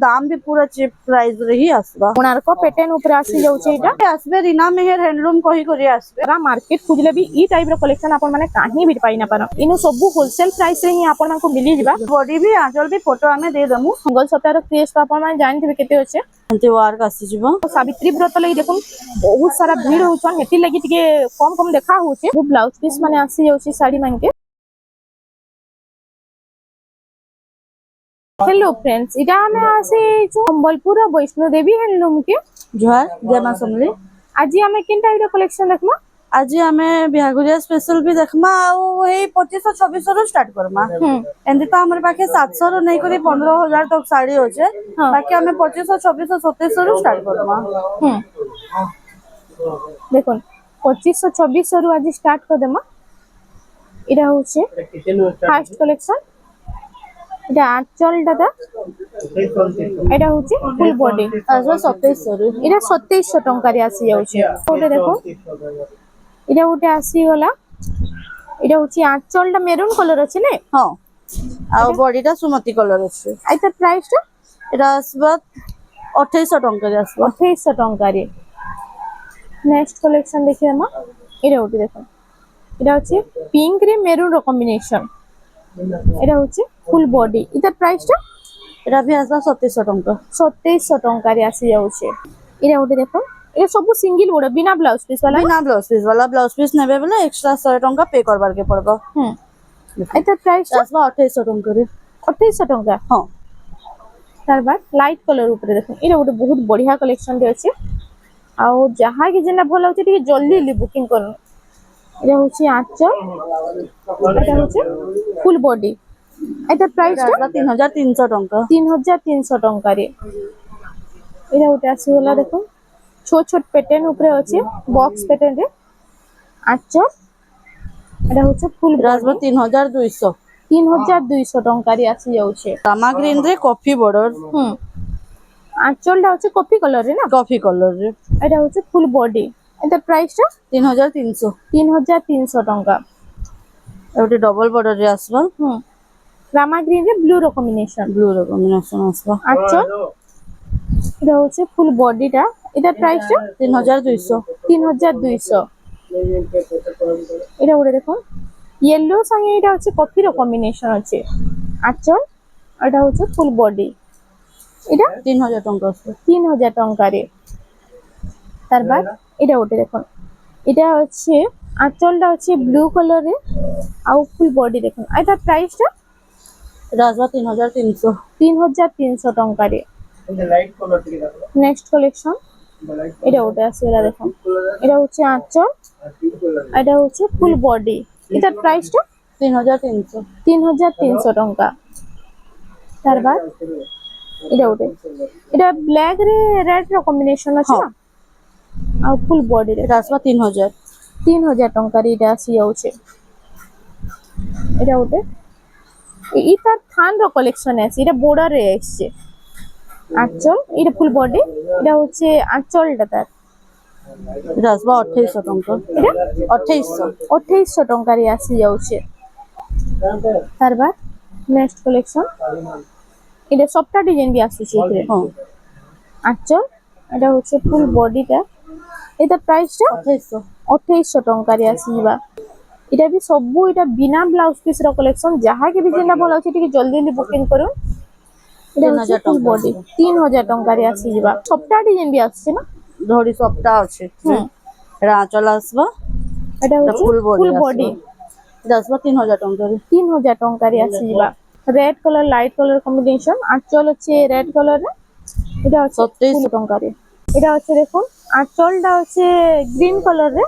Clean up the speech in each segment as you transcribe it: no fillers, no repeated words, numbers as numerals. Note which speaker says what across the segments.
Speaker 1: दाम भी पूरा चीप प्राइस रे ही आसबा।
Speaker 2: कोणार्क पैटर्न ऊपर आसी जाउचे एटा
Speaker 1: आसबे रीना मेहर हैंडलूम कही करी आसबे।
Speaker 2: रा मार्केट खुजले भी ई टाइप रो कलेक्शन आपन माने काहे भी पाई ना पारो इनु सब होलसेल प्राइस रे ही आपन मानको मिली जिबा।
Speaker 1: बॉडी भी आंचल भी फोटो हमें दे दमु।
Speaker 2: मंगल सप्ताह रो क्रेज तो आपन माने जानथिबे केते होचे
Speaker 1: एंती वार का आसी जिवो।
Speaker 2: सावित्री व्रत लगी देखुन बहुत सारा भीड़ होछन हेती लगी टिके कम कम देखा होचे। वो ब्लाउज पीस माने आसी जाउची साड़ी मानके। हेलो फ्रेंड्स इटा हमें आसे जो संबलपुर वैष्णो देवी हैंडलूम के
Speaker 1: जोहार जय मां समली।
Speaker 2: आज हमें किन टाइप रो कलेक्शन देखमा।
Speaker 1: आज हमें बिहागुरिया स्पेशल भी देखमा आउ हे 2500-2600 रो स्टार्ट करमा। एंती तो हमर पाखे 700 रो नहीं करी 15000 तक साड़ी होचे। बाकी हमें 2500, 2600, 2700 रो स्टार्ट करमा।
Speaker 2: देखो 2500-2600 रो आज स्टार्ट कर देमा। इरा होचे फर्स्ट कलेक्शन এটা আঁচল দাদা এটা হচ্ছে ফুল বডি
Speaker 1: আসবে 2700 রে।
Speaker 2: এটা 2700 টঙ্কারে আসি যাচ্ছে। ওটা দেখো এটা ওটা আসি গলা এটা হচ্ছে আঁচলটা মেরুন কালার আছে না।
Speaker 1: হ্যাঁ আর বডিটা সুমতি কালার আছে।
Speaker 2: আইতা প্রাইসটা
Speaker 1: এটা আসবে 2800 টঙ্কারে আসবে।
Speaker 2: 2800 টঙ্কারে। নেক্সট কালেকশন দেখি আমা এটা ওটা দেখো এটা হচ্ছে পিঙ্ক রে মেরুন র কম্বিনেশন এটা হচ্ছে ফুল বডি এটা প্রাইসটা
Speaker 1: এটা भी আসবে 2700 টঙ্কা।
Speaker 2: 2700 টঙ্কারে আসি যাচ্ছে। এটা ওটা দেখো এটা সব সিঙ্গেল ওড়া বিনা ব্লাউজ পিস वाला
Speaker 1: বিনা ব্লাউজ পিস वाला ব্লাউজ পিস নেবে বলে এক্সট্রা 100 টঙ্কা পে করবার কে পড়বা।
Speaker 2: এটা প্রাইসটা
Speaker 1: আসবে 2800 টঙ্কা রে।
Speaker 2: 2800 টঙ্কা।
Speaker 1: হ্যাঁ
Speaker 2: তারপর লাইট কলর উপরে দেখুন এটা ওটা বহুত বঢ়িয়া কালেকশন রে আছে। আও যাহা কি যেনা ভালো হচ্ছে ঠিক জলদি বুকিং করুন। এটা হচ্ছে আঁচল এটা হচ্ছে ফুল বডি এটা প্রাইসটা
Speaker 1: 3300 টঙ্কা।
Speaker 2: 3300 টঙ্কারে। এটা ওটা আছে হলা দেখুন ছোট ছোট প্যাটার্ন উপরে আছে বক্স প্যাটার্ন রে আঁচল এটা হচ্ছে ফুল
Speaker 1: আসবে 3200।
Speaker 2: 3200 টঙ্কারে আসি যাচ্ছে।
Speaker 1: রামা গ্রিন রে কফি বর্ডার।
Speaker 2: আঁচলটা হচ্ছে কফি কালার রে না
Speaker 1: কফি কালার রে।
Speaker 2: এটা হচ্ছে ফুল বডি এটা প্রাইসটা
Speaker 1: 3300।
Speaker 2: 3300 টঙ্কা।
Speaker 1: ওটা ডবল বর্ডার রে আসবে।
Speaker 2: রামা গ্রিন রে ব্লু র কম্বিনেশন
Speaker 1: ব্লু র কম্বিনেশন আসবে।
Speaker 2: আঁচল এটা হচ্ছে ফুল বডিটা এটা প্রাইসটা
Speaker 1: 3200।
Speaker 2: 3200। এটা ওরে দেখুন ইয়েলো সঙ্গে এটা হচ্ছে কফি র কম্বিনেশন আছে আঁচল এটা হচ্ছে ফুল বডি এটা
Speaker 1: 3000 টঙ্কা আসবে।
Speaker 2: 3000 টঙ্কারে। তারপর এটা ওটা দেখুন এটা হচ্ছে আঁচলটা হচ্ছে ব্লু কালারে আর ফুল বডি দেখুন এটা প্রাইসটা
Speaker 1: এটা আসবে 3300।
Speaker 2: 3300 টঙ্কারে। নেক্সট কালেকশন এটা ওটা আছে এটা দেখুন এটা হচ্ছে আঁচল এটা হচ্ছে ফুল বডি এটা প্রাইসটা
Speaker 1: 3300।
Speaker 2: 3300 টঙ্কা। তারপর এটা ওটা এটা ব্ল্যাক রে রেড র কম্বিনেশন আছে না আর ফুল বডি
Speaker 1: এটা আসবে 3000।
Speaker 2: 3000 টঙ্কার এটা আসি যাচ্ছে। এটা ওটা এই তার থান র কালেকশন আছে এটা বর্ডার রে আসছে আঁচল এটা ফুল বডি এটা হচ্ছে আঁচলটা তার
Speaker 1: এটা আসবে 2800 টঙ্কা।
Speaker 2: এটা
Speaker 1: 2800
Speaker 2: টঙ্কারে আসি যাচ্ছে। তারপর নেক্সট কালেকশন এটা সবটা ডিজাইন বি আসছে এখানে। আঁচল এটা হচ্ছে ফুল বডিটা এটা প্রাইসটা 2800 টঙ্কারে আসিবা। এটা भी सब এটা বিনা ব্লাউজ পিস র কালেকশন যাহা কি যেটা ভালো আছে ঠিক জলদি জলদি বুকিং করুন। এটা হচ্ছে ফুল বডি 3000 টঙ্কারে আসিবা। সবটা ডিজাইন বি আসছে না
Speaker 1: ধরি সবটা আছে। এটা আঁচল আসবে
Speaker 2: এটা হচ্ছে ফুল বডি
Speaker 1: এটা আসবে 3000 টঙ্কা।
Speaker 2: 3000 টঙ্কারে আসিবা। Red colour light colour combination আঁচল হচ্ছে রেড কালার এটা হচ্ছে 2700 টঙ্কারে। এটা হচ্ছে দেখুন আঁচলটা হচ্ছে গ্রিন কালার রে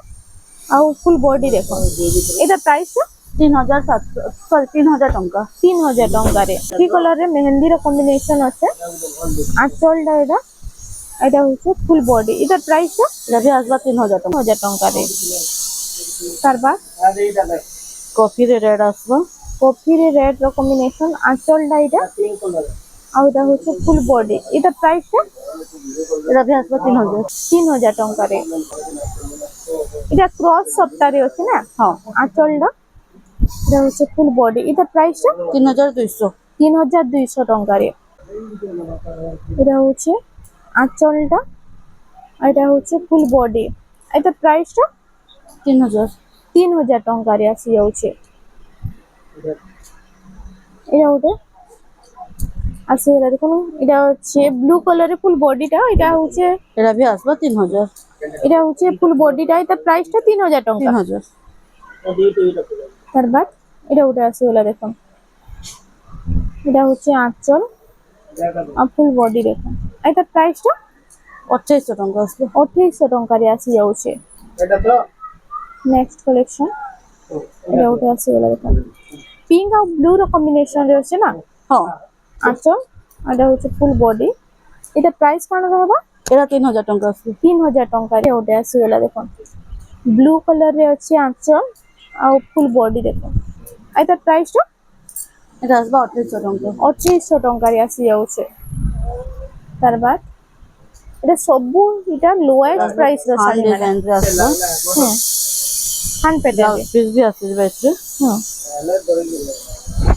Speaker 2: আর ফুল বডি দেখুন এটা প্রাইসটা
Speaker 1: 3000 টঙ্কা।
Speaker 2: 3000 টঙ্কারে। কি কালার রে মেহেন্দি র কম্বিনেশন আছে আঁচলটা এটা এটা হচ্ছে ফুল বডি এটা প্রাইসটা
Speaker 1: এটা भी আসবে 3000 টঙ্কা।
Speaker 2: 3000 টঙ্কারে। তারপর
Speaker 1: কফি রে রেড আসবে
Speaker 2: কফি রে রেড র কম্বিনেশন আঁচলটা এটা আর এটা হচ্ছে ফুল বডি এটা প্রাইসটা
Speaker 1: এটা भी আসবে 3000।
Speaker 2: 3000 টঙ্কারে। এটা ক্রস সপ্তাহে আছে না আঁচলটা এটা হচ্ছে ফুল বডি এটা প্রাইসটা
Speaker 1: 3200।
Speaker 2: 3200 টঙ্কারে। এটা হচ্ছে আঁচলটা, আর এটা হচ্ছে ফুল বডি। এটা প্রাইসটা
Speaker 1: 3000
Speaker 2: 3000 ଟଙ୍କାରେ ଆସିଯାଉଛି। এটা ଗୋଟେ ଆସିଗଲା ଦେଖୁନ, এটা হচ্ছে ব্লু কালারের ফুল বডিটা, এটা হচ্ছে
Speaker 1: এটা भी আসবে 3000
Speaker 2: এটা হচ্ছে ফুল বডিটা, এটা প্রাইসটা 3000 ଟଙ୍କା।
Speaker 1: 3000
Speaker 2: তার বাদ এটা ଗୋଟେ ଆସିଗଲା দেখুন, এটা হচ্ছে আঁচল আর ফুল বডি দেখুন, এটা প্রাইসটা
Speaker 1: 2800 ଟଙ୍କା আসবে।
Speaker 2: 2800 ଟଙ୍କାରେ ଆସିଯାଉଛି। ନେକ୍ସଟ କଲେକ୍ସନ এটা ଗୋଟେ ଆସିଗଲା ଦେଖୁন, ପିଙ୍କ ଆଉ ବ୍ଲୁ ର କମ୍ବିନେସନ ରେ ଅଛି ନା
Speaker 1: ହଁ
Speaker 2: ଆঁଚଲ, এটা হচ্ছে ফুল বডি। এটা প্রাইস কোন ରହିବ?
Speaker 1: এটা 3000 ଟଙ୍କା আসবে।
Speaker 2: 3000 ଟଙ୍କାରେ ଗୋଟେ ଆସିଗଲା ଦେଖୁন, ବ୍ଲୁ କଲର ରେ ଅଛି ଆঁଚଲ ଆଉ ফুল বডি দেখুন, এটা প্রাইসটা
Speaker 1: এটা আসবে 2800 ଟଙ୍କା।
Speaker 2: 2800 ଟଙ୍କାରେ ଆସିଯାଉଛି। ତାର ବାଦ এটা ସବୁ এটা লোয়েস্ট প্রাইস ର
Speaker 1: ହାନ୍
Speaker 2: ଶାଢୀ ମାନେ।
Speaker 1: ଡିଜାଇନ ରେ ଆସିବ।
Speaker 2: ହୁଁ ହାନ୍ ପେଟେଲ
Speaker 1: ବ୍ଲାଉଜ ପିସ୍ ବି ଆସିଯିବ ଏଥିରେ।
Speaker 2: ହୁଁ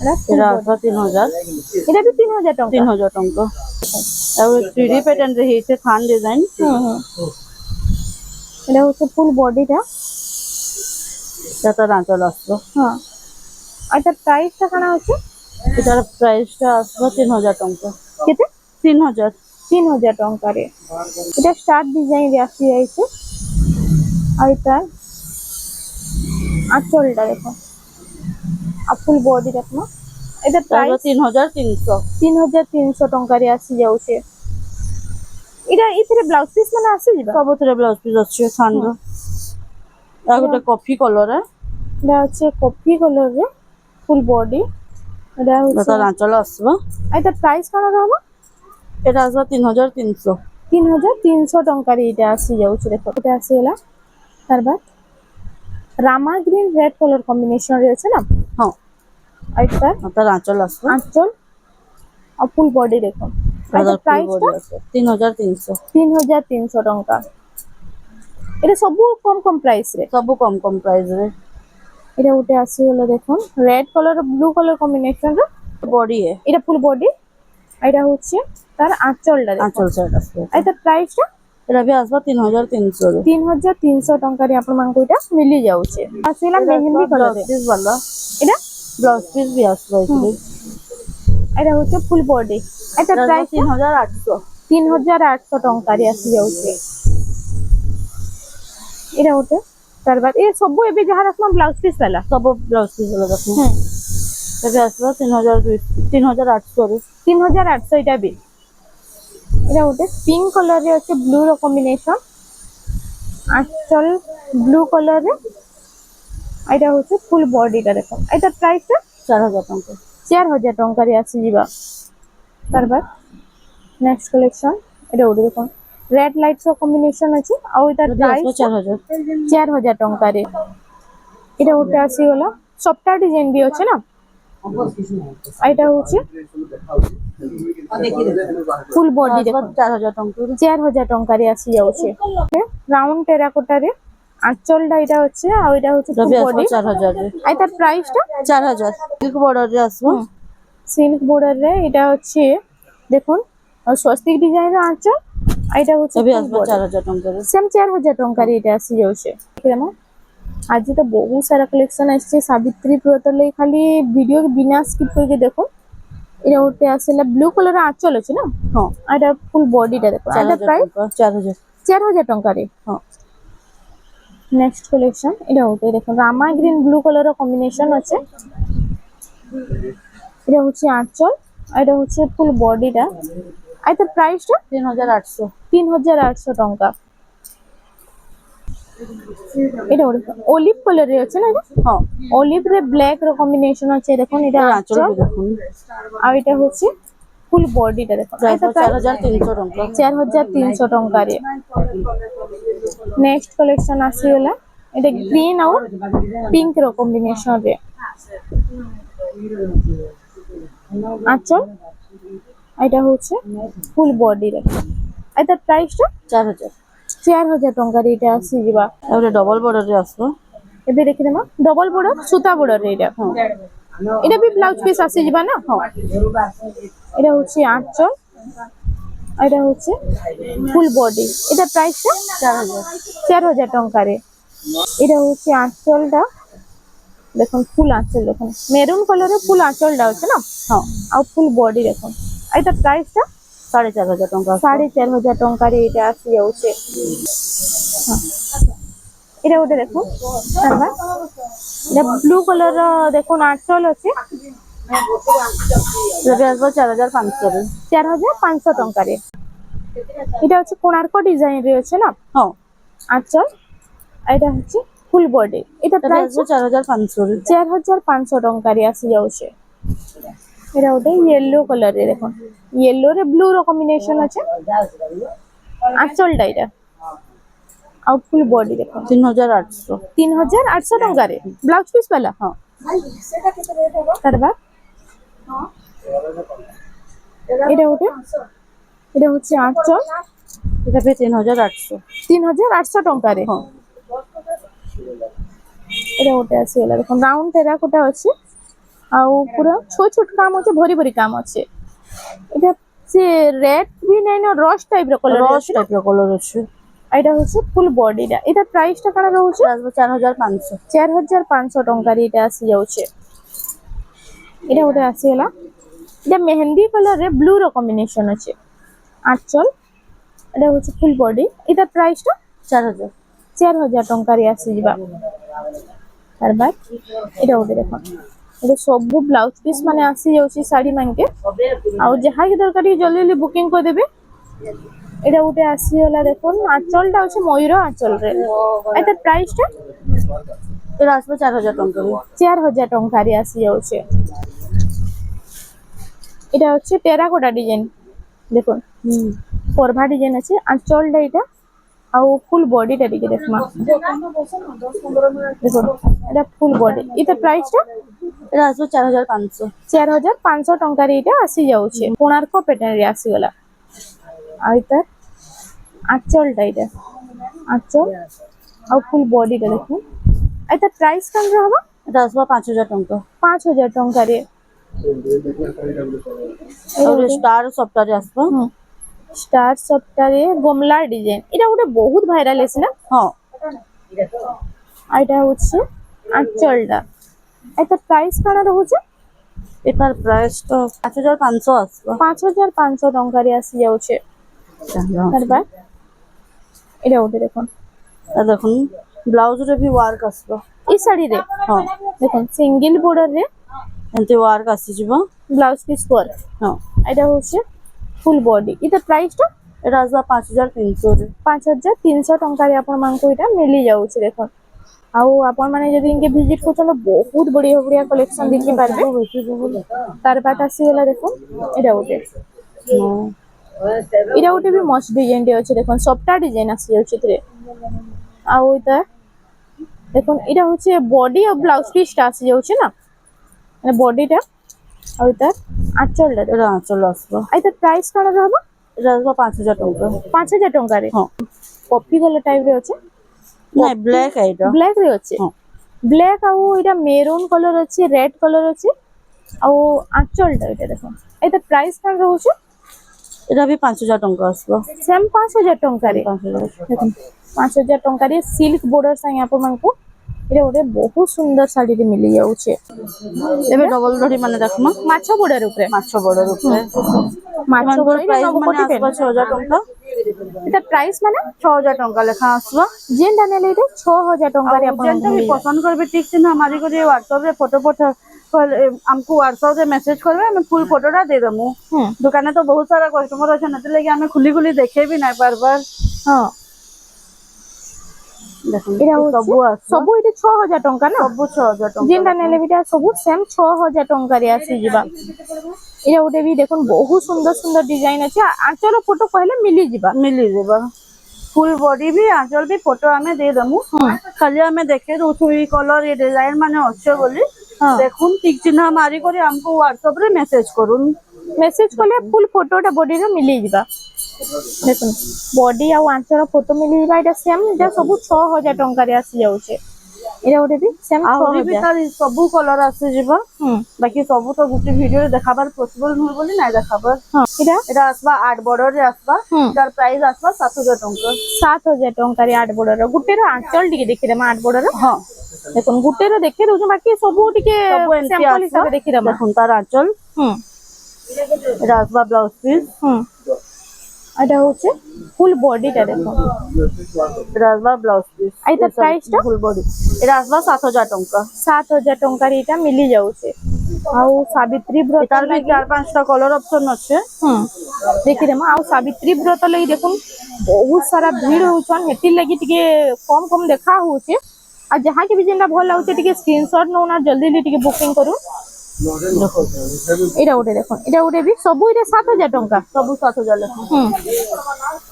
Speaker 1: এটা আসবে 3000
Speaker 2: এটা ବି 3000 ଟଙ୍କା।
Speaker 1: 3000 ଟଙ୍କା। ଆଉ 3D প্যাটার্ন রে ହେଇছে থান ডিজাইন।
Speaker 2: হুম হুম এটা হচ্ছে ফুল বডিটা।
Speaker 1: এটা আঁচল আসবে।
Speaker 2: হ্যাঁ এটা প্রাইসটা কেন হচ্ছে?
Speaker 1: এটার প্রাইসটা আসবে 3000 ଟଙ୍କା।
Speaker 2: কেতে?
Speaker 1: 3000
Speaker 2: 3000 ଟଙ୍କାରେ। এটা স্টার ডিজাইন রে আসি যাইছে, আর এটা আঁচলটা দেখো আর ফুল বডি দেখো, এটা প্রাইস
Speaker 1: 3300
Speaker 2: 3300 ଟଙ୍କାରେ ଆସି ଯାଉଛି। এটা ଏଥିରେ ବ୍ଲାଉଜ ପିସ୍ ମାନେ ଆସିଯିବ?
Speaker 1: ସବୁଥିରେ ବ୍ଲାଉଜ ପିସ୍ ଅଛି ଥାନର। ଆଉ ଗୋଟେ କଫି କଲର
Speaker 2: এটা হচ্ছে কফি কলরে ফুল বডি, এটা হচ্ছে
Speaker 1: তার আঁচল আসব।
Speaker 2: এটা প্রাইস কেন ରହିବ?
Speaker 1: এটা আসবে 3300।
Speaker 2: 3300 ଟଙ୍କାରେ এটা ଆସି ଯାଉଛି ଦେଖ। এটা ଆସିଗଲା। ତାର ବାଦ রামা গ্রিন রেড কলর কম্বিনেশন রে আছে না,
Speaker 1: হ্যাঁ
Speaker 2: আর এটা
Speaker 1: তার আঁচল আসবে।
Speaker 2: আঁচল আর ফুল বডি দেখো, এটা প্রাইসটা
Speaker 1: 3300।
Speaker 2: 3300 ଟଙ୍କା। এটা ସବୁ কম কম প্রাইস রে।
Speaker 1: ସବୁ କମ କମ ପ୍ରାଇସ ରେ।
Speaker 2: এটা ଗୋଟେ ଆସିଗଲା দেখুন, red colour blue colour combination রে
Speaker 1: বডি
Speaker 2: এটা ফুল বডি, এটা হচ্ছে তার আঁচলটা দেখো,
Speaker 1: আঁচল সাইড আসবে।
Speaker 2: এটা প্রাইসটা
Speaker 1: এটা ବି আসবে 3300 ରେ।
Speaker 2: 3300 ଟଙ୍କାରେ ଆପଣମାନଙ୍କୁ এটা ମିଳି ଯାଉଛି। ଆସିଲା ମେହେନ୍ଦି କଲର
Speaker 1: ପିସ୍ ବାଲା
Speaker 2: এটা
Speaker 1: ବ୍ଲାଉଜ ପିସ୍ ବି ଆସିବ ଏଥିରେ।
Speaker 2: এটা হচ্ছে ফুল বডি, এটা প্রাইস
Speaker 1: 3800।
Speaker 2: 3800 ଟଙ୍କାରେ ଆସି ଯାଉଛି। এটা ଗୋଟେ ତାର ବାଦ ଏ ସବୁ ଏବେ ଯାହା ରକମ ବ୍ଲାଉଜ ପିସ୍ ବାଲା
Speaker 1: ସବୁ ବ୍ଲାଉଜ ପିସ୍ ବାଲା ଦେଖ।
Speaker 2: ହୁଁ
Speaker 1: ଏବେ ଆସିବ 3800 ରେ।
Speaker 2: 3800 এটা ବି। এটা ଗୋଟେ পিঙ্ক কলর রে আছে ব্লু র কম্বিনেশন, আঁচল ব্লু কলর রে, এটা হচ্ছে ফুল বডিটা দেখো, এটা প্রাইসটা
Speaker 1: 4000 ଟଙ୍କା।
Speaker 2: 4000 ଟଙ୍କାରେ ଆସିଯିବା। ତାର ବାଦ ନେକ୍ସଟ କଲେକ୍ସନ এটা ଗୋଟେ ଦେଖ, ରେଡ୍ ଲାଇଟ୍ ର କମ୍ବିନେସନ ଅଛି, ଆଉ ଏଟା
Speaker 1: এটা
Speaker 2: ପ୍ରାଇস
Speaker 1: আসবে 4000।
Speaker 2: 4000 ଟଙ୍କାରେ। এটা ଗୋଟେ ଆସିଗଲା, ସପ୍ତା ଡିଜାଇନ ବି ଅଛି ନା, এটা হচ্ছে ফুল বডি দেখো,
Speaker 1: 4000 ଟଙ୍କା।
Speaker 2: 4000 ଟଙ୍କାରେ ଆସି ଯାଉଛି। রাউন্ড টেরাকোটারে আঁচলটা এটা হচ্ছে, আর এটা হচ্ছে
Speaker 1: এটা
Speaker 2: ফুল
Speaker 1: ବି আসবে
Speaker 2: বডি,
Speaker 1: 4000 রে।
Speaker 2: আর এটার প্রাইসটা
Speaker 1: 4000 সিল্ক বর্ডার রে আসবে।
Speaker 2: সিল্ক বর্ডার রে এটা হচ্ছে দেখুন, স্বস্তিক ডিজাইন র আঁচল, আর এটা হচ্ছে
Speaker 1: এটা ବି আসবে 4000 ଟଙ୍କା ରେ।
Speaker 2: সেম 4000 ଟଙ୍କାରେ এটা ଆସି ଯାଉଛି। ଆଜି ତ ବହୁତ ସାରା କଲେକ୍ସନ ଆସିছে ସାବିତ୍ରୀ ବ୍ରତ ଲାଗି, ଖାଲି ଭିডিଓ ବିନା ସ୍କିପ୍ କରିକି ଦେଖো। এটা ଗୋଟେ ଆସିଲା ବ୍ଲୁ କଲର ଆঁଚଲ ଅଛି ନା,
Speaker 1: ହଁ
Speaker 2: আর এটা ফুল বডিটা দেখো, এটা
Speaker 1: 4000
Speaker 2: প্রাইস
Speaker 1: ଟଙ୍କା। 4000
Speaker 2: 4000 ଟଙ୍କାରେ।
Speaker 1: ହଁ
Speaker 2: নেক্সট কালেকশন এটা হচ্ছে দেখুন, রামা গ্রিন ব্লু কলর কম্বিনেশন আছে, এটা হচ্ছে আঁচল, আর এটা হচ্ছে ফুল বডিটা, আর এটার প্রাইসটা
Speaker 1: 3800।
Speaker 2: 3800 ଟଙ୍କା। এটা অলিভ কলর আছে না, এটা
Speaker 1: হ্যাঁ
Speaker 2: অলিভ রে ব্ল্যাক র কম্বিনেশন আছে দেখুন, এটা
Speaker 1: আঁচল
Speaker 2: আঁচল
Speaker 1: ବି দেখুন।
Speaker 2: আর এটা হচ্ছে ফুল বডিটা দেখুন, এটা প্রাইস
Speaker 1: 4300 ଟଙ୍କା।
Speaker 2: 4300 ଟଙ୍କାରେ। নেক্সট কলেকশন আসিগলা, এটা গ্রিন আর পিঙ্ক র কম্বিনেশন রে আঁচল, এটা হচ্ছে ফুল বডি রে, এটা প্রাইসটা
Speaker 1: 4000।
Speaker 2: 4000 ଟଙ୍କାରେ এটা ଆସିଯିବା।
Speaker 1: ଆଉ ଡବଲ ବର୍ଡର ରେ ଆସିବ।
Speaker 2: ଏବେ ଦେଖିଦେମା ଡବଲ ବର୍ଡର ସୁତା ବର୍ଡର ରେ এটা।
Speaker 1: ହଁ
Speaker 2: এটা भी ব্লাউজ পিস আসি ଯିବା না এটা হচ্ছে আঁচল এটা হচ্ছে ফুল বডি এটা প্রাইসটা 4000 টঙ্কারে এটা হচ্ছে আঁচলটা দেখুন ফুল আঁচল দেখুন মেরুন কালারের ফুল আঁচলটা আছে না
Speaker 1: হ্যাঁ
Speaker 2: আর ফুল বডি দেখুন এটা প্রাইসটা
Speaker 1: 4500 ଟଙ୍କା
Speaker 2: 4500 ଟଙ୍କାରେ এটা আসি যাচ্ছে এটা ওটা দেখুন তারপর এটা ব্লু কালার দেখুন আঁচল আছে
Speaker 1: ଏବେ ଆସିବ 4500 ରେ
Speaker 2: 4500 ଟଙ୍କାରେ এটা হচ্ছে কোଣାর্ক ডিজাইন রে আছে না
Speaker 1: ହଁ
Speaker 2: আঁচল এটা হচ্ছে ফুল বডি এটা
Speaker 1: ଏବେ
Speaker 2: প্রাইস
Speaker 1: ଆସିବ 4500 ରେ
Speaker 2: 4500 ଟଙ୍କାରେ আসি যাচ্ছে এটা ওটা ইয়েলো কালার রে দেখুন ইয়েলো রে ব্লু র কম্বিনেশন আছে আঁচলটা এটা আর ফুল বডি দেখুন
Speaker 1: 3800
Speaker 2: 3800 ଟଙ୍କାରେ ব্লাউজ পিস वाला
Speaker 1: ହଁ
Speaker 2: তারপর এটা ওটা এটা হচ্ছে আঁচল
Speaker 1: এটা ବି 3800
Speaker 2: 3800 ଟଙ୍କାରେ
Speaker 1: ହଁ
Speaker 2: এটা ওটা আছে এলা দেখুন রাউন্ড টেরাকোটা আছে ଆଉ ପୁରା ଛୋଟ ଛୋଟ କାମ ଅଛି ଭରି ଭରି କାମ ଅଛି এটা সে রেড ବି ନାଇଁ ନା ରସ୍ ଟାଇପ ର କଲର
Speaker 1: ରସ୍
Speaker 2: ଅଛି
Speaker 1: ଟାଇପ ର କଲର ଅଛି
Speaker 2: এটা হচ্ছে ফুল বডিটা এটা প্রাইসটা কানা রହୁଛି
Speaker 1: ଆସିବ 4500
Speaker 2: 4500 ଟଙ୍କାରେ এটা আসি যাচ্ছে এটা ওটা আসিলা এটা মেহেন্দি কালার রে ব্লু র কম্বিনেশন আছে আঁচল এটা হচ্ছে ফুল বডি এটা প্রাইসটা
Speaker 1: 4000
Speaker 2: 4000 ଟଙ୍କାରେ আসি ଯିବା তারপর এটা ওটা দেখুন এটা সবু ব্লাউজ পিস মানে আসি যাচ্ছে শাড়ি মানকে আর যাহা কি দরকার জলদি জলদি বুকিং করে দেবে এটা উঠে আসিগলা দেখুন আঁচলটা হচ্ছে ময়ূর আঁচল রে এটা প্রাইসটা
Speaker 1: এটা ଆସିବ 4000 ଟଙ୍କା
Speaker 2: 4000 ଟଙ୍କାରେ আসি যাচ্ছে এটা হচ্ছে টেরাকোটা ডিজাইন দেখুন পরভা ডিজাইন আছে আঁচলটা এটা আর ফুল বডিটা দিকে দেখমা দেখুন এটা ফুল বডি এটা প্রাইসটা
Speaker 1: এটা ଆସିବ 4500
Speaker 2: 4500 ଟଙ୍କାରେ এটা আসি যাচ্ছে কোଣାর্ক প্যাটার্ন রে আসিগলা আর এটা আঁচলটা এটা আঁচল আর ফুল বডিটা দেখুন এটা প্রাইস কেমন হবে
Speaker 1: এটা ଆସିବ 5000 ଟଙ୍କା
Speaker 2: 5000 ଟଙ୍କାରେ
Speaker 1: ଆଉ ଷ୍ଟାର ସପ୍ତାହରେ ଆସିବ
Speaker 2: ଷ୍ଟାର ସପ୍ତାହରେ গমলা ডিজাইন এটা ଗୋଟେ ବହୁତ ভাইরাল আছে না
Speaker 1: ହଁ
Speaker 2: আর এটা হচ্ছে আঁচলটা এটা প্রাইস কেমন রହୁଛି
Speaker 1: এটার প্রাইস তো 5500 আসবে
Speaker 2: 5500 ଟଙ୍କାରେ আসি যাচ্ছে তারপর এটা ওটা দেখুন
Speaker 1: দেখুন ব্লাউজ রে भी ওয়ার্ক আসবে
Speaker 2: এই শাড়ি রে
Speaker 1: হ্যাঁ
Speaker 2: দেখুন সিঙ্গেল বর্ডার রে
Speaker 1: এমতি ওয়ার্ক আসিଯିବ
Speaker 2: ব্লাউজ পিস পর
Speaker 1: হ্যাঁ
Speaker 2: এটা হচ্ছে ফুল বডি এটা প্রাইসটা
Speaker 1: এটা আসবে 5300 রে
Speaker 2: 5300 ଟଙ୍କାରେ ଆପଣ ମାନଙ୍କୁ এটা ମିଳି ଯାଉଛି ଦେଖୁন ଆଉ ଆପଣ ମାନେ ଯଦି ଇନକେ ଭିଜିଟ କରୁଛନ୍ତି ବହୁତ ବଢିଆ ବଢିଆ କଲେକ୍ସନ ଦେଖି ପାରବେ ତାର ବାତ ଆସିଗଲା ଦେଖୁন এটা ଗୋଟେ এটা ଗୋଟେ ବି ମସ୍ତ ডিজাইন ଟେ ଅଛି দেখুন সবটা ডিজাইন আসি যাଉଛି এଥିରେ ଆଉ এটা দেখুন এটা হচ্ছে বডি আর ব্লাউজ পিসটা আসি যাଉଛି না মানে বডিটা আর এটা আঁচলটা
Speaker 1: এটা আঁচল আসবে
Speaker 2: এটা প্রাইস কেন হবে
Speaker 1: এটা আসবে 5000 ଟଙ୍କା
Speaker 2: 5000 ଟଙ୍କାରେ
Speaker 1: ହଁ
Speaker 2: কফি কালার টাইপ রে আছে
Speaker 1: ନାଇଁ ବ୍ଲାକ୍ ଏଇଟା
Speaker 2: ব্ল্যাক রে আছে
Speaker 1: ହଁ
Speaker 2: ব্ল্যাক ଆଉ এটা মেরুন কলর আছে রেড কলর আছে ଆଉ আঁচলটা এটা দেখুন এটা প্রাইস কেন রହୁଛି
Speaker 1: এটা ବି 5000 ଟଙ୍କା ଆସିବ
Speaker 2: সেম 5000 ଟଙ୍କାରେ
Speaker 1: 5000
Speaker 2: দেখুন 5000 ଟଙ୍କାରେ ସିଲ୍କ border ସାଙ୍ଗେ ଆପଣମାନଙ୍କୁ এটা ଗୋଟେ ବହୁତ ସୁନ୍ଦର ଶାଢୀରେ ମିଳି ଯାଉଛି
Speaker 1: ଏବେ ଡବଲ ଧଡ଼ି ମାନେ ଦେଖମା
Speaker 2: ମାଛ border ଉପରେ
Speaker 1: ମାଛ border ଉପରେ
Speaker 2: ମାଛ border
Speaker 1: ପ୍ରାଇସ୍
Speaker 2: ନବ
Speaker 1: ମାନେ
Speaker 2: କୋଟି
Speaker 1: ଆସିବ 6000 ଟଙ୍କା
Speaker 2: এটা প্রাইস মানে
Speaker 1: 6000 ଟଙ୍କା ଲେଖା ଆସିବ
Speaker 2: যেটা নেলে এটা 6000 ଟଙ୍କାରେ
Speaker 1: ଯେନ୍ଟା
Speaker 2: ଆପଣଙ୍କୁ
Speaker 1: ବି
Speaker 2: ମିଳିବ
Speaker 1: ପସନ୍ଦ କରିବେ ଠିକ ଚିହ୍ନ ମାରି କରି WhatsApp ରେ ଫଟୋ ଆମକୁ WhatsApp ରେ ମେସେଜ କରିବେ ଆମେ ଫୁଲ ଫଟୋଟା ଦେଇଦେମୁ ଦୋକାନରେ ତ ବହୁତ ସାରା କଷ୍ଟମର ଅଛନ୍ତି ସେଥିଲାଗି ଆମେ ଖୁଲି ଖୁଲି ଦେଖେଇ ବି ନାଇଁ ପାରବାର
Speaker 2: ହଁ
Speaker 1: ଦେଖନ୍ତୁ
Speaker 2: এটা
Speaker 1: ସବୁ ଆସିବ
Speaker 2: ସବୁ এটা 6000 ଟଙ୍କା ନା
Speaker 1: ସବୁ 6000 ଟଙ୍କା
Speaker 2: যেটা নেলে বিটা ସବୁ সেম 6000 ଟଙ୍କାରେ আসি ଯିବା এটা ଗୋଟେ ବି দেখুন ବହୁତ ସୁନ୍ଦର ସୁନ୍ଦର ডিজাইন ଅଛି ଆଞ୍ଚଳ ଫଟୋ କହିଲେ ମିଳି ଯିବା
Speaker 1: ମିଳିଯିବ ফুল বডি ବି ଆଞ୍ଚଳ ବି ଫଟୋ ଆମେ ଦେଇଦେମୁ ଖାଲି ଆମେ ଦେଖେଇ ଦଉଛୁ ଏଇ କଲର ଏ ଡିଜାଇନ ମାନେ ଅଛି ବୋଲି দেখুন ঠিক চিহ্ন মারি করে আমকো WhatsApp রে মেসেজ করুন
Speaker 2: মেসেজ কলে ফুল ফটোটা বডিরে মিলি ଯିବା দেখুন বডি ଆଉ ଆଞ୍ଚଳ ଫଟୋ ମିଳି ଯିବା এটা ସେମ এটা ସବୁ 6000 ଟଙ୍କାରେ ଆସି ଯାଉଛି এটা ওটা ବି ସେମ୍
Speaker 1: ଆହୁରି ବି
Speaker 2: 6000
Speaker 1: ତାର ସବୁ କଲର ଆସିଯିବ ବାକି ସବୁ ତ ଗୋଟେ ଭିଡିଓରେ ଦେखाବାର ପସିବଲ ନୁହେଁ ବୋଲି ନାଇଁ ଦେखाବାର।
Speaker 2: ହଁ
Speaker 1: এটা আসবা 8 বর্ডর রে আসবা তার প্রাইস আসবা 7000 টাকা।
Speaker 2: 7000 ଟଙ୍କାରେ 8 ବଡର ଗୁଟେର ଆଞ୍ଚଳ ଟିକେ ଦେଖିଦେମା 8 ବଡର।
Speaker 1: হ্যাঁ
Speaker 2: দেখুন গুটের দেখে দଉଛୁ বাকি ସବୁ ଟିକେ
Speaker 1: ସବୁ ଏମିତି
Speaker 2: স্যাম্পল
Speaker 1: ଆସିବ
Speaker 2: হিসাবে ଦେଖିଦେମা।
Speaker 1: দেখুন তার আঁচল
Speaker 2: হুম
Speaker 1: এটা আসবা ব্লাউজ পিস
Speaker 2: হুম এটা হচ্ছে ফুল বডিটা দেখুন।
Speaker 1: এটা আসবা ব্লাউজ পিস
Speaker 2: এইটা প্রাইসটা
Speaker 1: ফুল বডি এটা আসবা 7000 টাকা।
Speaker 2: 7000 ଟଙ୍କାରେ ଏଇଟା ମିଳି ଯାଉଛି। ଆଉ ସାବିତ୍ରୀ ବ୍ରତ
Speaker 1: এটার ବି
Speaker 2: ଲାଗି
Speaker 1: 4-5টা কলর অপশন আছে।
Speaker 2: ଦେଖିଦେମା। ଆଉ ସାବିତ୍ରୀ ବ୍ରତ ଲାଗି ଦେଖୁন ବହୁତ ସାରା ଭିଡ ହଉଛନ୍ ହେତିର ଲାଗି ଟିକେ କମ କମ ଦେଖା ହଉଛି। ଆଉ ଯାହାକେ ବି ଯେନ୍ଟା ଭଲ ଲାଗୁଛି ଟିକେ ସ୍କ୍ରିନଶଟ ନଉନା ଜଲ୍ଦି ଟିକେ ବୁକିଂ କରୁ। ଏଇଟା ଗୋଟେ ଦେଖୁন ଏଇଟା ଗୋଟେ ବି ସବୁ ଏଇଟା 7000 ଟଙ୍କା।
Speaker 1: ସବୁ 7000 লেখা।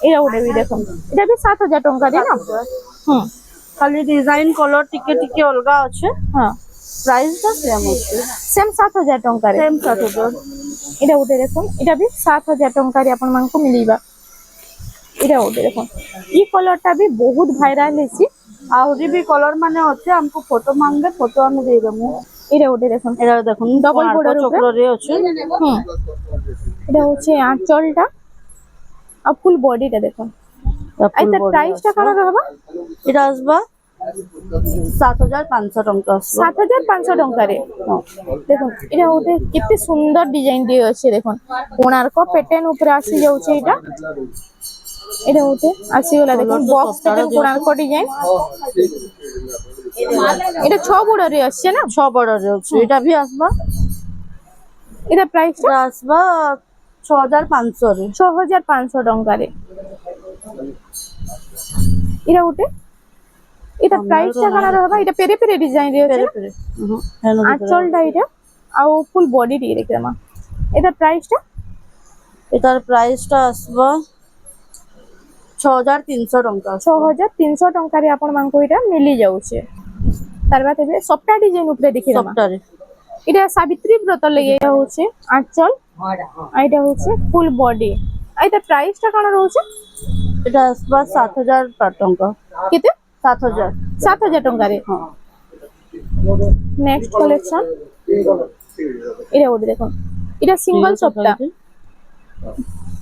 Speaker 2: ଏଇଟା ଗୋଟେ ବି ଦେଖୁন ଏଇଟା ବି 7000 ଟଙ୍କାରେ ନା।
Speaker 1: খালি ডিজাইন কলর টিকে টিকে অলগা আছে
Speaker 2: ହଁ
Speaker 1: প্রাইস টা সেম আছে
Speaker 2: ସେମ୍ 7000 ଟଙ୍କାରେ।
Speaker 1: সেম 7000।
Speaker 2: এটা ଗୋଟେ দেখুন এটা ବି 7000 ଟଙ୍କାରେ ଆପଣ ମାନଙ୍କୁ ମିଳିବା। এটা ଗୋଟେ দেখুন ଇ କଲରଟା ବି ବହୁତ ଭାଇରାଲ ହେଇଛି।
Speaker 1: আহুরি भी কলর মানে আছে हमको ফটো মাঙ্গে ফটো আমি দিয়ে দেবো।
Speaker 2: এটা ଗୋଟେ দেখুন
Speaker 1: এটা দেখুন
Speaker 2: ডবল বর্ডার উপরে
Speaker 1: চক্র রে আছে।
Speaker 2: এটা হচ্ছে আঁচলটা আর ফুল বডিটা দেখুন। এইটা প্রাইসটা কেন रहबा?
Speaker 1: এটা আসবা 7500 টাকা আসবা।
Speaker 2: 7500 ଟଙ୍କାରେ। দেখুন এটা ଗୋଟେ କେତେ ସୁନ୍ଦର ଡିଜାଇନ দিয়ে ଅଛି ଦେଖୁন କୋଣାର୍କ ପ୍ୟାଟର୍ନ ଉପରେ ଆସି ଯାଉଛି ଏଇଟା। এটা ଗୋଟେ ଆସିଗଲା ଦେଖୁন ବକ୍ସ ପ୍ୟାଟର୍ନ କୋଣାର୍କ ଡିଜାଇନ। এটা 6 বর্ডারে আসছে না।
Speaker 1: 6 বর্ডর রে আছে এটা भी আসবা।
Speaker 2: এটা প্রাইসটা
Speaker 1: এটা আসবা 6500 রে।
Speaker 2: 6500 ଟଙ୍କାରେ। এটা ଗୋଟେ এটা প্রাইসটা কেন रहबा? এটা পেরে পেরে ডিজাইন রে আছে। আঁচলটা এটা ଆଉ ফুল বডি ଟିକେ ଦେଖିଦେମା। এটা প্রাইসটা
Speaker 1: এটার প্রাইসটা আসবা 6300 টাকা।
Speaker 2: 6300 ଟଙ୍କାରେ ଆପଣ ମାନଙ୍କୁ এটা ମିଳି ଯାଉଛି। ତାର ବାଦ ଏବେ ସଫ୍ଟା ডিজাইন উপরে ଦେଖିଦେମା।
Speaker 1: সফটারে
Speaker 2: এটা সাবিত্রী ব্রত লাগি এটা হচ্ছে আঁচল আর এটা হচ্ছে ফুল বডি। এটা প্রাইসটা কেন রହୁଛି?
Speaker 1: এটা আসবা 7000 টাকা।
Speaker 2: কেতে
Speaker 1: 7000।
Speaker 2: 7000 ଟଙ୍କାରେ।
Speaker 1: হ্যাঁ
Speaker 2: নেক্সট কালেকশন এটা ওটা দেখুন এটা সিঙ্গেল সফটা।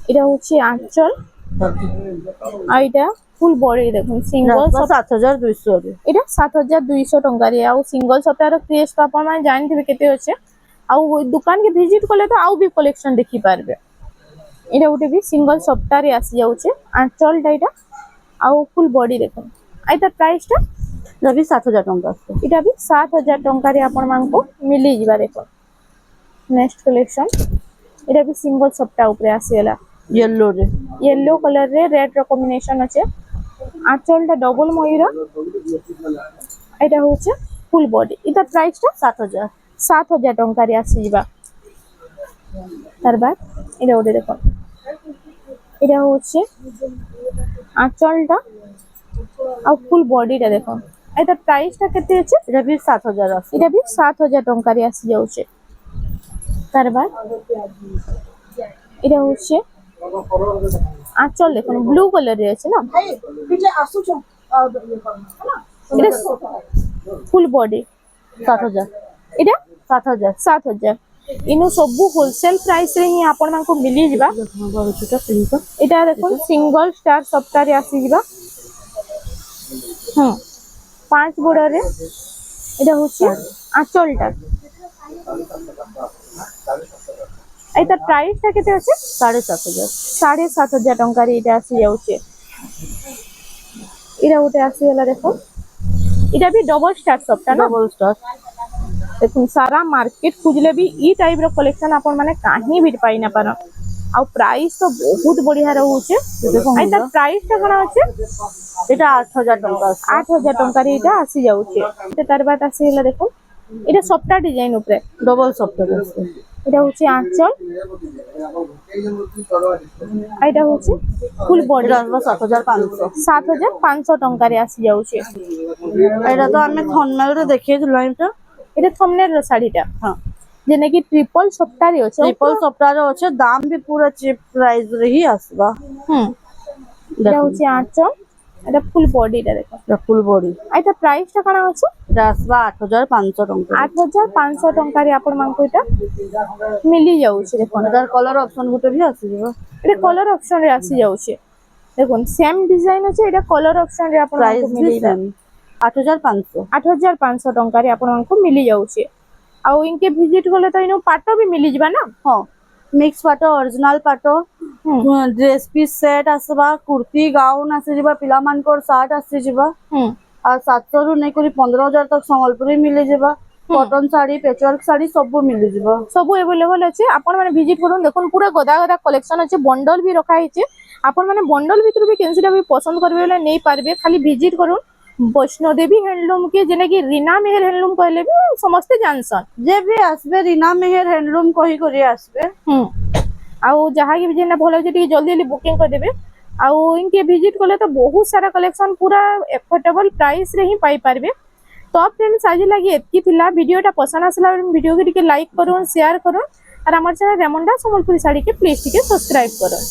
Speaker 2: এটা হচ্ছে আঁচল আর এটা ফুল বডি দেখুন সিঙ্গেল
Speaker 1: আসবা 7200 রে।
Speaker 2: এটা 7200 ଟଙ୍କାରେ। ଆଉ ସିଙ୍ଗଲ ସପ୍ତାହର କ୍ରେଜ୍ ତ ଆପଣ ମାନେ ଜାଣିଥିବେ କେତେ ଅଛି। ଆଉ ଦୋକାନ କେ ଭିଜିଟ କଲେ ତ ଆଉ ବି କଲେକ୍ସନ ଦେଖି ପାରିବେ। এটা ଗୋଟେ ବି ସିଙ୍ଗଲ ସପ୍ତାହରେ ଆସି ଯାଉଛି ଆଞ୍ଚଲଟା ଏଇଟା ଆଉ ফুল বডি দেখুন। ଏଇଟା ପ୍ରାଇସଟା
Speaker 1: এটা भी 7000 টাকা আসবে।
Speaker 2: এটা ବି 7000 ଟଙ୍କାରେ ଆପଣ ମାନଙ୍କୁ ମିଳିଯିବା ଦେଖୁন। ନେକ୍ସଟ କଲେକ୍ସନ এটা ବି ସିଙ୍ଗଲ ସପ୍ତାହ ଉପରେ ଆସିଗଲା
Speaker 1: येलो रे
Speaker 2: येलो कलर रे रेड ର কম্বিনেশন আছে। আঁচলটা ডবল ময়ূর এটা হচ্ছে ফুল বডি। এটা প্রাইসটা
Speaker 1: 7000।
Speaker 2: 7000 ଟଙ୍କାରେ ଆସିଯିବା। তার বাদ এটা ওটা দেখুন এটা হচ্ছে আঁচলটা আর ফুল বডিটা দেখুন। এটা প্রাইসটা কেতে আছে?
Speaker 1: এটা भी 7000 আসবে।
Speaker 2: এটা ବି 7000 ଟଙ୍କାରେ ଆସି ଯାଉଛି। তার বাদ এটা হচ্ছে আঁচল দেখুন ব্লু কালার রে আছে না। এটা ফুল বডি
Speaker 1: 7000।
Speaker 2: এটা
Speaker 1: 7000।
Speaker 2: 7000। ইনো সবু হোলসেল প্রাইস রে হি আপন মানকো মিলি ଯିବା।
Speaker 1: এটা প্রিন্ট
Speaker 2: এটা দেখুন সিঙ্গল স্টার সপ্তাহে আসি ଯିବା। 5 বর্ডার রে এটা হচ্ছে আঁচলটা। এটা প্রাইসটা কেতে আছে?
Speaker 1: 7500।
Speaker 2: 7500 ଟଙ୍କାରେ এটা আসি যাଉଛି। এটা ওটা আসিগলা দেখুন এটা भी ডবল স্টার সপ্তাহ না।
Speaker 1: ডবল স্টার
Speaker 2: দেখুন সারা মার্কেট খুঁজলে भी ই টাইপ ର কলেকশন আপন মানে কাহি भी পাই না পার। ଆଉ ପ୍ରାଇସ୍ ତ ବହୁତ ବଢିଆ ରହୁଛି। ଏଇଟା ପ୍ରାଇସଟା କଣ ଅଛି?
Speaker 1: এটা 8000 টাকা আসবে।
Speaker 2: 8000 ଟଙ୍କାରେ ଏଇଟା ଆସି ଯାଉଛି। এটা তার বাদ আসিগলা দেখুন এটা সফটা ডিজাইন উপরে
Speaker 1: ডবল সফটওয়্যার আসবে।
Speaker 2: এটা হচ্ছে আঁচল আর এটা হচ্ছে ফুল বডি।
Speaker 1: এটা আসবে 7500।
Speaker 2: 7500 ଟଙ୍କାରେ ଆସି ଯାଉଛି।
Speaker 1: এটা তো আমি থনমেল রে দেখিয়েছিলাম এটা।
Speaker 2: এটা থম্বনেল ର ଶାଢୀଟା
Speaker 1: হ্যাঁ
Speaker 2: যেনে কি ট্রিপল সপ্তাহে ଅଛି।
Speaker 1: ট্রিপল সফটওয়্যার আছে দাম भी पूरा চিপ প্রাইস রে হি আসবা।
Speaker 2: এটা হচ্ছে আঁচল এটা ফুল বডিটা দেখো
Speaker 1: এটা ফুল বডি
Speaker 2: এটা প্রাইসটা কাଣା আছে
Speaker 1: এটা আসবা 8500 টଙ୍କା
Speaker 2: 8500 ଟଙ୍କାରେ ଆପଣମାନଙ୍କୁ ଏଇଟା ମିଳି ଯାଉଛି ଦେଖନ୍ତୁ
Speaker 1: ଏଟାର କଲର ଅପସନ ଗୋଟେ ବି ଆସିଯିବ
Speaker 2: ଏଇଟା କଲର ଅପସନ ରେ ଆସି ଯାଉଛି ଦେଖନ୍ତୁ ସେମ୍ ଡିଜାଇନ ଅଛି ଏଇଟା କଲର ଅପସନ ରେ ଆପଣଙ୍କୁ
Speaker 1: ପ୍ରାଇସ୍ ବି
Speaker 2: ମିଳିବ
Speaker 1: ସେମ୍ 8500
Speaker 2: 8500 ଟଙ୍କାରେ ଆପଣଙ୍କୁ ମିଳି ଯାଉଛି ଆଉ ଇନକେ ଭିଜିଟ କଲେ ତ ଇନୁ ପାଟ ବି ମିଳିଯିବା ନା
Speaker 1: ହଁ ମିକ୍ସ ପାଟ ଅରିଜିନାଲ ପାଟ ଡ୍ରେସ ପିସ୍ ସେଟ୍ ଆସିବା କୁର୍ତି ଗାଉନ ଆସିଯିବା ପିଲାମାନଙ୍କର ସାର୍ଟ ଆସିଯିବା ଆଉ 700 ରୁ ନେଇକରି 15000 ତକ ସମ୍ବଲପୁରୀ ମିଳିଯିବା କଟନ ଶାଢୀ ପେଚୱାର୍କ ଶାଢୀ ସବୁ ମିଳିଯିବ
Speaker 2: ସବୁ अवेलेबल ଅଛି ଆପଣ ମାନେ ଭିଜିଟ କରନ୍ତୁ ଦେଖନ୍ତୁ ପୁରା ଗଦା ଗଦା କଲେକ୍ସନ ଅଛି ବଣ୍ଡଲ ବି ରଖା ହେଇଛି ଆପଣ ମାନେ ବଣ୍ଡଲ ଭିତରୁ ବି କେନସିଟା ବି ପସନ୍ଦ କରିବେ ବୋଲେ ନେଇ ପାରିବେ ଖାଲି ଭିଜିଟ କରନ୍ତୁ ବୈଷ୍ଣୋଦେବୀ ହ୍ୟାଣ୍ଡଲୁମ କି ଯେନେ କି ରୀନା ମେହେର ହ୍ୟାଣ୍ଡଲୁମ କହିଲେ ବି ସମସ୍ତେ ଜାଣସନ୍
Speaker 1: ଯେ ବି ଆସିବେ ରୀନା ମେହେର ହ୍ୟାଣ୍ଡଲୁମ କହି କରି ଆସିବେ
Speaker 2: ଆଉ ଯାହାକି ବି ଯେନେ ଭଲ ଅଛି ଟିକେ ଜଲ୍ଦି ଜଲ୍ଦି ବୁକିଂ କରିଦେବେ ଆଉ ଇନକେ ଭିଜିଟ କଲେ ତ ବହୁତ ସାରା କଲେକ୍ସନ ପୁରା ଏଫୋର୍डेबल प्राइस रे ही पाई पारबे तो फ्रेंड्स आज लगी एतकी थिला वीडियोटा पसंद आसला वीडियो के टिके लाइक करूँ शेयर करूँ और हमारे चैनल रेमंडा संबलपुरी साड़ी के प्लीज टिके सब्सक्राइब करूँ।